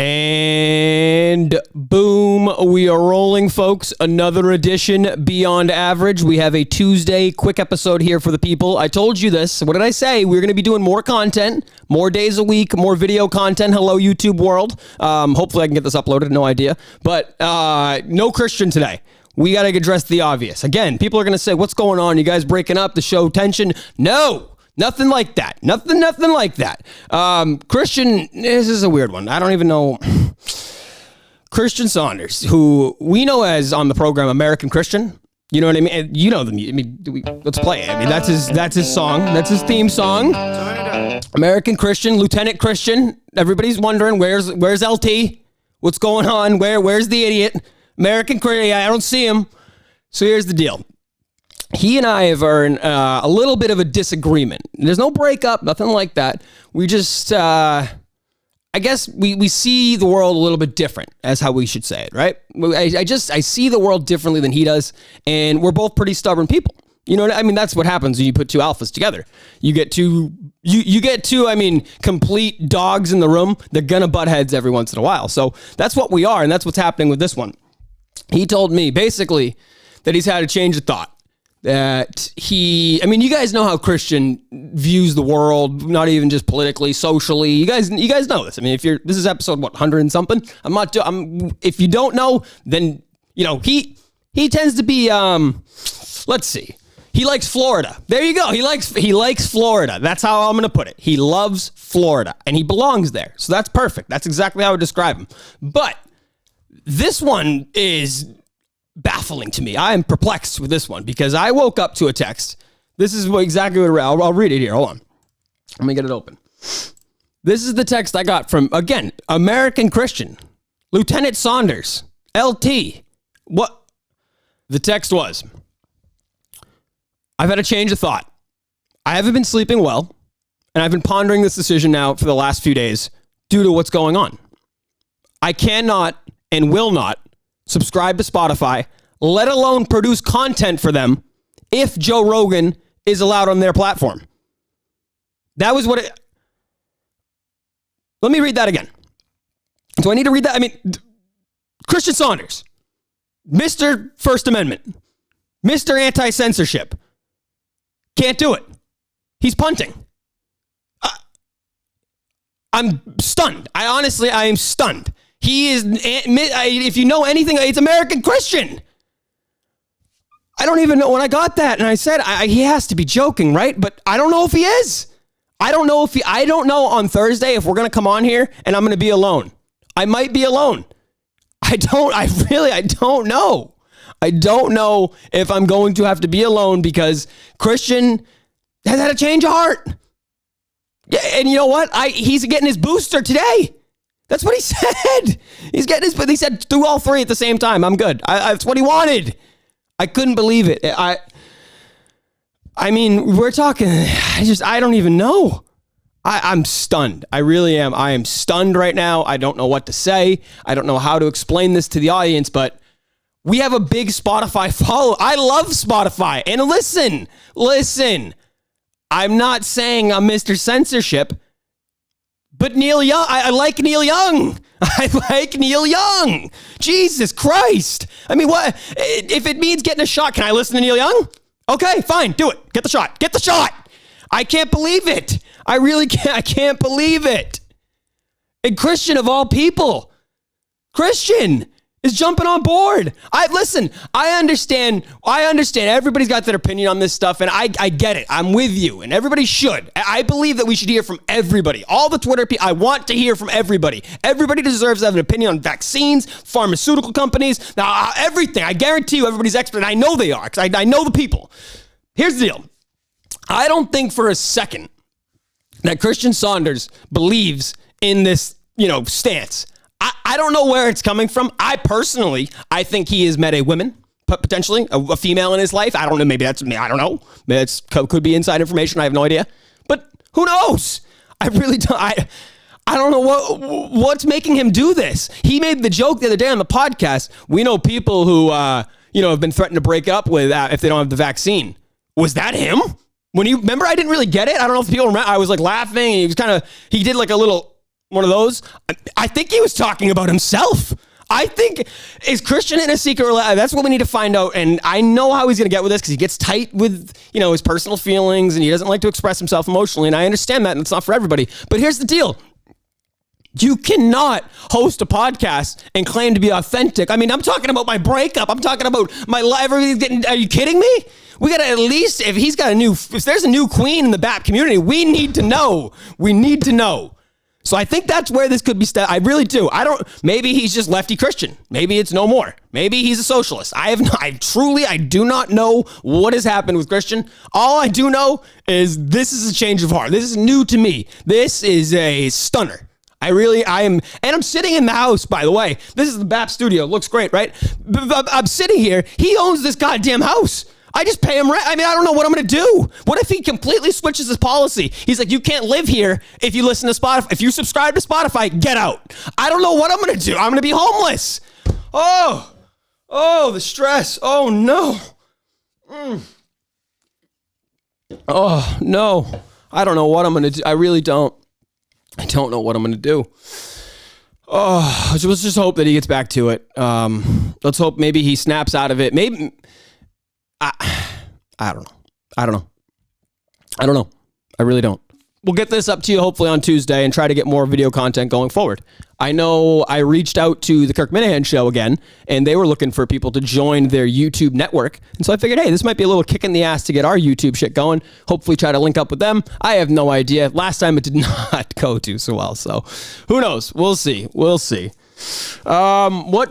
And boom, we are rolling, folks. Another edition Beyond Average. We have a Tuesday quick episode here for the people. I told you this. What did I say? We're going to be doing more content, more days a week, more video content. Hello, YouTube world. Hopefully I can get this uploaded. No idea. But no Christian today. We got to address the obvious. Again, people are going to say, what's going on? You guys breaking up the show tension? No. Nothing like that. Nothing like that. Christian, this is a weird one. I don't even know. Christian Saunders, who we know as on the program American Christian. You know what I mean? You know the music. I mean, let's play it. I mean, that's his song. That's his theme song. American Christian, Lieutenant Christian. Everybody's wondering where's LT? What's going on? Where's the idiot? American Christian. I don't see him. So here's the deal. He and I have earned a little bit of a disagreement. There's no breakup, nothing like that. We just, I guess we see the world a little bit different, as how we should say it, right? I see the world differently than he does, and we're both pretty stubborn people. You know what I mean? That's what happens when you put two alphas together. You get two, complete dogs in the room. They're gonna butt heads every once in a while. So that's what we are, and that's what's happening with this one. He told me, basically, that he's had a change of thought. That you guys know how Christian views the world, not even just politically, socially. You guys know this. I mean, this is episode 100 and something. If you don't know, then he tends to be let's see. He likes Florida. There you go. He likes Florida. That's how I'm going to put it. He loves Florida and he belongs there. So that's perfect. That's exactly how I would describe him. But this one is baffling to me. I am perplexed with this one because I woke up to a text. This is exactly what I'll read it here. Hold on. Let me get it open. This is the text I got from, again, American Christian, Lieutenant Saunders, LT. What? The text was, I've had a change of thought. I haven't been sleeping well, and I've been pondering this decision now for the last few days due to what's going on. I cannot and will not subscribe to Spotify, let alone produce content for them if Joe Rogan is allowed on their platform. That was what let me read that again. Do I need to read that? I mean, Christian Saunders, Mr. First Amendment, Mr. Anti-Censorship, can't do it. He's punting. I'm stunned. I am stunned. He is, if you know anything, it's American Christian. I don't even know when I got that. And I said, he has to be joking, right? But I don't know if he is. I don't know on Thursday if we're going to come on here and I'm going to be alone. I might be alone. I don't know. I don't know if I'm going to have to be alone because Christian has had a change of heart. Yeah, and you know what? He's getting his booster today. That's what he said. He's getting but he said do all three at the same time. I'm good. That's what he wanted. I couldn't believe it. I mean, we're talking, I don't even know. I'm stunned. I really am. I am stunned right now. I don't know what to say. I don't know how to explain this to the audience, but we have a big Spotify follow. I love Spotify. And listen, I'm not saying I'm Mr. Censorship, but Neil Young, I like Neil Young. I like Neil Young. Jesus Christ. I mean, what? If it means getting a shot, can I listen to Neil Young? Okay, fine. Do it. Get the shot. Get the shot. I can't believe it. I really can't. I can't believe it. And Christian, of all people, Christian is jumping on board. I understand everybody's got their opinion on this stuff, and I get it. I'm with you, and everybody should. I believe that we should hear from everybody. All the Twitter people, I want to hear from everybody. Everybody deserves to have an opinion on vaccines, pharmaceutical companies, now everything. I guarantee you everybody's expert, and I know they are, because I know the people. Here's the deal. I don't think for a second that Christian Saunders believes in this, stance. I don't know where it's coming from. I think he has met a woman, potentially a female in his life. I don't know. Maybe that's me. I don't know. Maybe that's could be inside information. I have no idea. But who knows? I really don't. I don't know what's making him do this. He made the joke the other day on the podcast. We know people who have been threatened to break up with if they don't have the vaccine. Was that him? When you remember, I didn't really get it. I don't know if people remember. I was like laughing, and he did like a little one of those. I think he was talking about himself. I think, is Christian in a secret relationship? That's what we need to find out. And I know how he's going to get with this because he gets tight with, his personal feelings and he doesn't like to express himself emotionally. And I understand that, and it's not for everybody. But here's the deal. You cannot host a podcast and claim to be authentic. I mean, I'm talking about my breakup. I'm talking about my life. Are you kidding me? We got to at least, if there's a new queen in the BAP community, we need to know. We need to know. So I think that's where this could be. I really do. Maybe he's just lefty Christian. Maybe it's no more. Maybe he's a socialist. I do not know what has happened with Christian. All I do know is this is a change of heart. This is new to me. This is a stunner. I am, and I'm sitting in the house, by the way. This is the BAP studio. Looks great, right? I'm sitting here. He owns this goddamn house. I just pay him rent. I mean, I don't know what I'm going to do. What if he completely switches his policy? He's like, you can't live here if you listen to Spotify. If you subscribe to Spotify, get out. I don't know what I'm going to do. I'm going to be homeless. Oh, the stress. Oh, no. Oh, no. I don't know what I'm going to do. I really don't. I don't know what I'm going to do. Oh, so let's just hope that he gets back to it. Let's hope maybe he snaps out of it. Maybe... I don't know. I really don't. We'll get this up to you hopefully on Tuesday and try to get more video content going forward. I know I reached out to the Kirk Minahan show again, and they were looking for people to join their YouTube network. And so I figured, hey, this might be a little kick in the ass to get our YouTube shit going. Hopefully try to link up with them. I have no idea. Last time it did not go too so well. So who knows? We'll see. What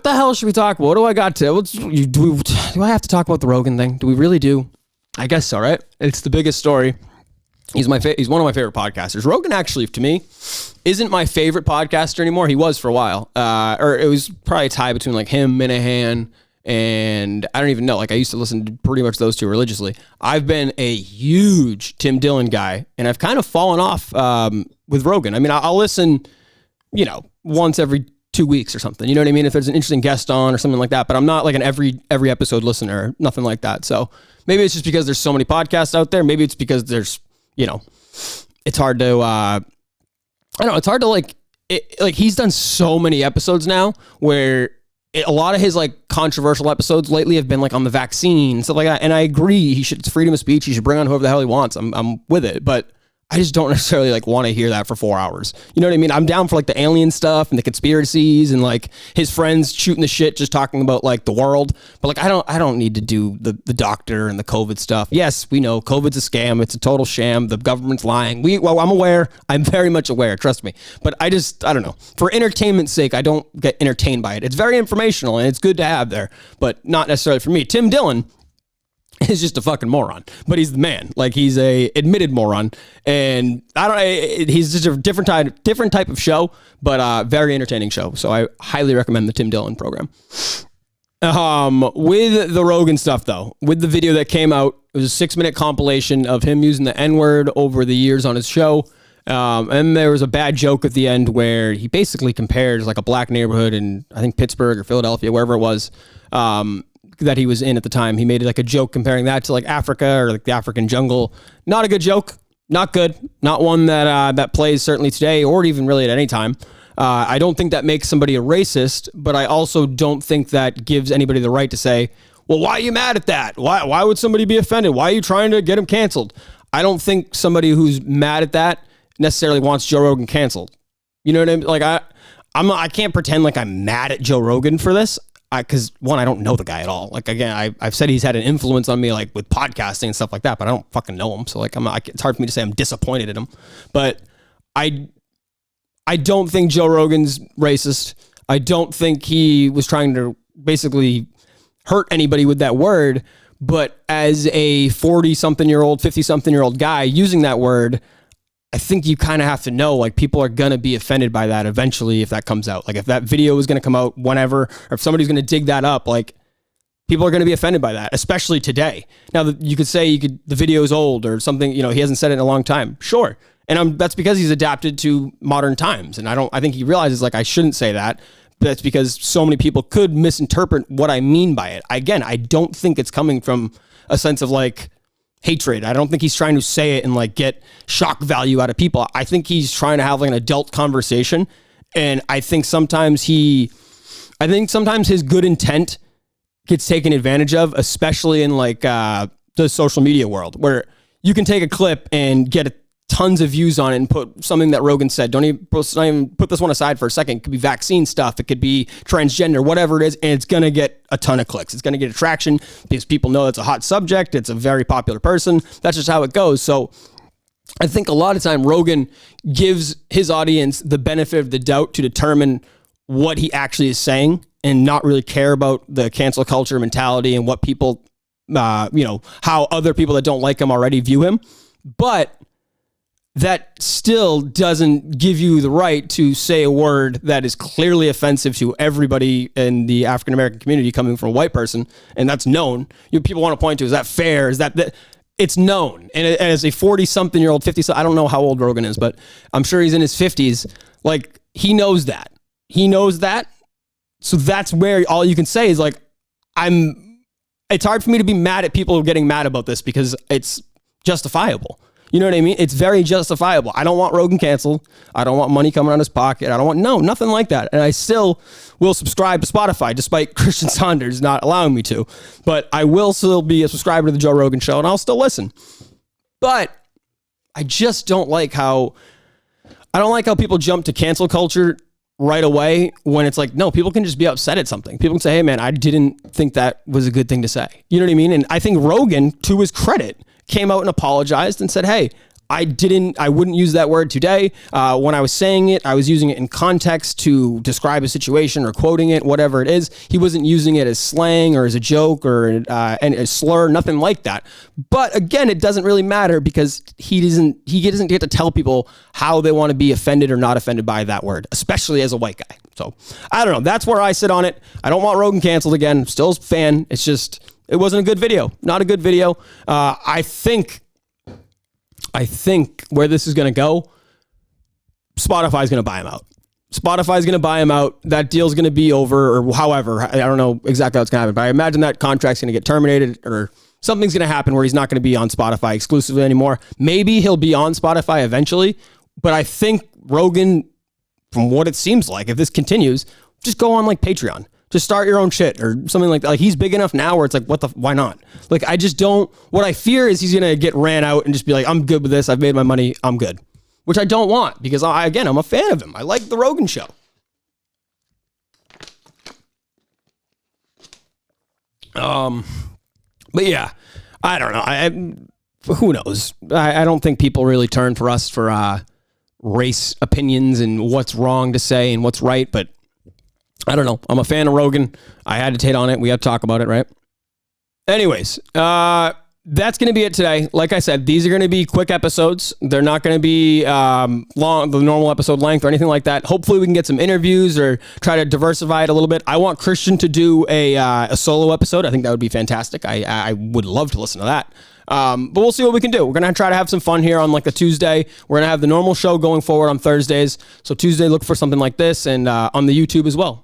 the hell should we talk about? What do I got to? Do I have to talk about the Rogan thing? Do we really do? I guess so, right? It's the biggest story. He's one of my favorite podcasters. Rogan actually, to me, isn't my favorite podcaster anymore. He was for a while. Or it was probably a tie between like him, Minahan, and I don't even know. Like I used to listen to pretty much those two religiously. I've been a huge Tim Dillon guy, and I've kind of fallen off with Rogan. I mean, I'll listen, once every 2 weeks or something. You know what I mean? If there's an interesting guest on or something like that, but I'm not like an every episode listener, nothing like that. So maybe it's just because there's so many podcasts out there. Maybe it's because there's, it's hard to, I don't know. It's hard to like he's done so many episodes now where a lot of his like controversial episodes lately have been like on the vaccine, stuff like that. And I agree. It's freedom of speech. He should bring on whoever the hell he wants. I'm with it, but I just don't necessarily like want to hear that for 4 hours. You know what I mean? I'm down for like the alien stuff and the conspiracies and like his friends shooting the shit, just talking about like the world. But like, I don't need to do the doctor and the COVID stuff. Yes, we know COVID's a scam. It's a total sham. The government's lying. I'm aware. I'm very much aware. Trust me. But I don't know. For entertainment's sake, I don't get entertained by it. It's very informational and it's good to have there, but not necessarily for me. Tim Dillon is just a fucking moron, but he's the man. Like he's a admitted moron, and he's just a different type of show, but very entertaining show. So I highly recommend the Tim Dillon program. With the Rogan stuff though, with the video that came out, it was a 6-minute compilation of him using the N-word over the years on his show. And there was a bad joke at the end where he basically compares like a black neighborhood in, I think, Pittsburgh or Philadelphia, wherever it was, that he was in at the time. He made like a joke comparing that to like Africa or like the African jungle. Not a good joke. Not good. Not one that plays certainly today or even really at any time. I don't think that makes somebody a racist, but I also don't think that gives anybody the right to say, well, why are you mad at that? Why would somebody be offended? Why are you trying to get him canceled? I don't think somebody who's mad at that necessarily wants Joe Rogan canceled. You know what I mean? Like I can't pretend like I'm mad at Joe Rogan for this. Because one, I don't know the guy at all. Like again, I've said he's had an influence on me, like with podcasting and stuff like that, but I don't fucking know him. So like, it's hard for me to say I'm disappointed in him. But I don't think Joe Rogan's racist. I don't think he was trying to basically hurt anybody with that word. But as a 40-something-year-old, 50-something-year-old guy using that word, I think you kind of have to know, like, people are going to be offended by that eventually if that comes out. Like, if that video is going to come out whenever, or if somebody's going to dig that up, like, people are going to be offended by that, especially today. Now, you could say the video's old or something, he hasn't said it in a long time. Sure. And that's because he's adapted to modern times. And I think he realizes, like, I shouldn't say that. That's because so many people could misinterpret what I mean by it. Again, I don't think it's coming from a sense of, like, hatred. I don't think he's trying to say it and like get shock value out of people. I think he's trying to have like an adult conversation. And I think sometimes his good intent gets taken advantage of, especially in like the social media world, where you can take a clip and get tons of views on it and put something that Rogan said. Don't even put this one aside for a second. It could be vaccine stuff. It could be transgender, whatever it is. And it's going to get a ton of clicks. It's going to get attraction because people know it's a hot subject. It's a very popular person. That's just how it goes. So I think a lot of time Rogan gives his audience the benefit of the doubt to determine what he actually is saying and not really care about the cancel culture mentality and what people, how other people that don't like him already view him. But that still doesn't give you the right to say a word that is clearly offensive to everybody in the African-American community coming from a white person. And that's known. People want to point to, is that fair? Is that it's known. And as a 40-something-year-old, 50, I don't know how old Rogan is, but I'm sure he's in his 50s. Like, he knows that. He knows that. So that's where all you can say is like, it's hard for me to be mad at people getting mad about this because it's justifiable. You know what I mean? It's very justifiable. I don't want Rogan canceled. I don't want money coming out of his pocket. I don't want, nothing like that. And I still will subscribe to Spotify despite Christian Saunders not allowing me to. But I will still be a subscriber to the Joe Rogan Show and I'll still listen. But I just don't like how people jump to cancel culture right away when it's like, no, people can just be upset at something. People can say, hey man, I didn't think that was a good thing to say. You know what I mean? And I think Rogan, to his credit, came out and apologized and said, hey, I wouldn't use that word today. When I was saying it, I was using it in context to describe a situation or quoting it, whatever it is. He wasn't using it as slang or as a joke or a slur, nothing like that. But again, it doesn't really matter because he doesn't get to tell people how they want to be offended or not offended by that word, especially as a white guy. So I don't know. That's where I sit on it. I don't want Rogan canceled again. Still a fan. It's just, it wasn't a good video. Not a good video. I think where this is going to go, Spotify's going to buy him out. Spotify's going to buy him out. That deal's going to be over, or however, I don't know exactly how it's going to happen, but I imagine that contract's going to get terminated or something's going to happen where he's not going to be on Spotify exclusively anymore. Maybe he'll be on Spotify eventually, but I think Rogan, from what it seems like, if this continues, just go on like Patreon. Just start your own shit or something like that. Like, he's big enough now where it's like, why not? Like, I just don't, what I fear is he's going to get ran out and just be like, I'm good with this. I've made my money. I'm good. Which I don't want because I'm a fan of him. I like the Rogan Show. But yeah, I don't know. Who knows? I don't think people really turn for us for, race opinions and what's wrong to say and what's right, but I don't know. I'm a fan of Rogan. I had to take on it. We had to talk about it, right? Anyways, that's going to be it today. Like I said, these are going to be quick episodes. They're not going to be long, the normal episode length or anything like that. Hopefully we can get some interviews or try to diversify it a little bit. I want Christian to do a solo episode. I think that would be fantastic. I would love to listen to that. But we'll see what we can do. We're going to try to have some fun here on like a Tuesday. We're going to have the normal show going forward on Thursdays. So Tuesday, look for something like this and on the YouTube as well.